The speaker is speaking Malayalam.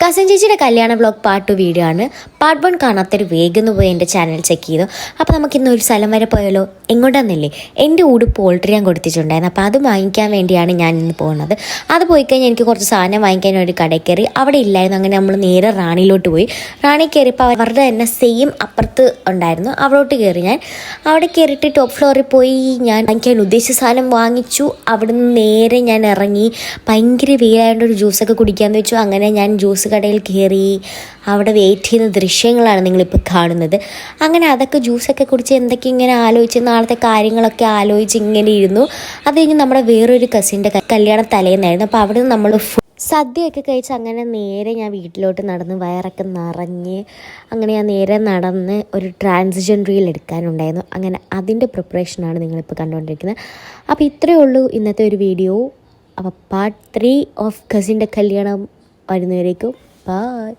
കസിൻ ചേച്ചിയുടെ കല്യാണ വ്ളോഗ് പാർട്ട് 2 വീഡിയോ ആണ്. പാർട്ട് 1 കാണാത്തൊരു വേഗം പോയി എൻ്റെ ചാനൽ ചെക്ക് ചെയ്തു. അപ്പോൾ നമുക്കിന്ന് ഒരു സ്ഥലം വരെ പോയാലോ? എങ്ങോട്ടാണെന്നില്ലേ, എൻ്റെ ഉടുപ്പ് പോൾട്രി ഞാൻ കൊടുത്തിട്ടുണ്ടായിരുന്നു. അപ്പോൾ അത് വാങ്ങിക്കാൻ വേണ്ടിയാണ് ഞാൻ ഇന്ന് പോകുന്നത്. അത് പോയി കഴിഞ്ഞാൽ എനിക്ക് കുറച്ച് സാധനം വാങ്ങിക്കാൻ ഒരു കടയിൽ കയറി. അവിടെ ഇല്ലായിരുന്നു. അങ്ങനെ നമ്മൾ നേരെ റാണിയിലോട്ട് പോയി. റാണി കയറിയപ്പോൾ അവരുടെ തന്നെ സെയിം അപ്പുറത്ത് ഉണ്ടായിരുന്നു. അവിടോട്ട് കയറി. ഞാൻ അവിടെ കയറിയിട്ട് ടോപ്പ് ഫ്ലോറിൽ പോയി ഞാൻ വാങ്ങിക്കാൻ ഉദ്ദേശിച്ച സാധനം വാങ്ങിച്ചു. അവിടെ നിന്ന് നേരെ ഞാൻ ഇറങ്ങി. ഭയങ്കര വെയിലായതുകൊണ്ട് ഒരു ജ്യൂസൊക്കെ കുടിക്കാമെന്ന് വെച്ചു. അങ്ങനെ ഞാൻ ജ്യൂസ് കടയിൽ കയറി. അവിടെ വെയിറ്റ് ചെയ്യുന്ന ദൃശ്യങ്ങളാണ് നിങ്ങളിപ്പോൾ കാണുന്നത്. അങ്ങനെ അതൊക്കെ ജ്യൂസൊക്കെ കുടിച്ച് എന്തൊക്കെ ഇങ്ങനെ ആലോചിച്ച് നാളത്തെ കാര്യങ്ങളൊക്കെ ആലോചിച്ച് ഇങ്ങനെ ഇരുന്നു. അത് കഴിഞ്ഞ് നമ്മുടെ വേറൊരു കസിൻ്റെ കല്യാണം തലേന്നായിരുന്നു. അപ്പോൾ അവിടെ നിന്ന് നമ്മൾ സദ്യയൊക്കെ കഴിച്ച് അങ്ങനെ നേരെ ഞാൻ വീട്ടിലോട്ട് നടന്ന് വയറൊക്കെ നിറഞ്ഞ് അങ്ങനെ ഞാൻ നേരെ നടന്ന് ഒരു ട്രാൻസിഷൻ റീൽ എടുക്കാനുണ്ടായിരുന്നു. അങ്ങനെ അതിൻ്റെ പ്രിപ്പറേഷനാണ് നിങ്ങളിപ്പോൾ കണ്ടുകൊണ്ടിരിക്കുന്നത്. അപ്പോൾ ഇത്രയേ ഉള്ളൂ ഇന്നത്തെ ഒരു വീഡിയോ. അപ്പോൾ പാർട്ട് 3 ഓഫ് കസിൻ്റെ കല്യാണം വരുന്നവരേക്കും ബൈ.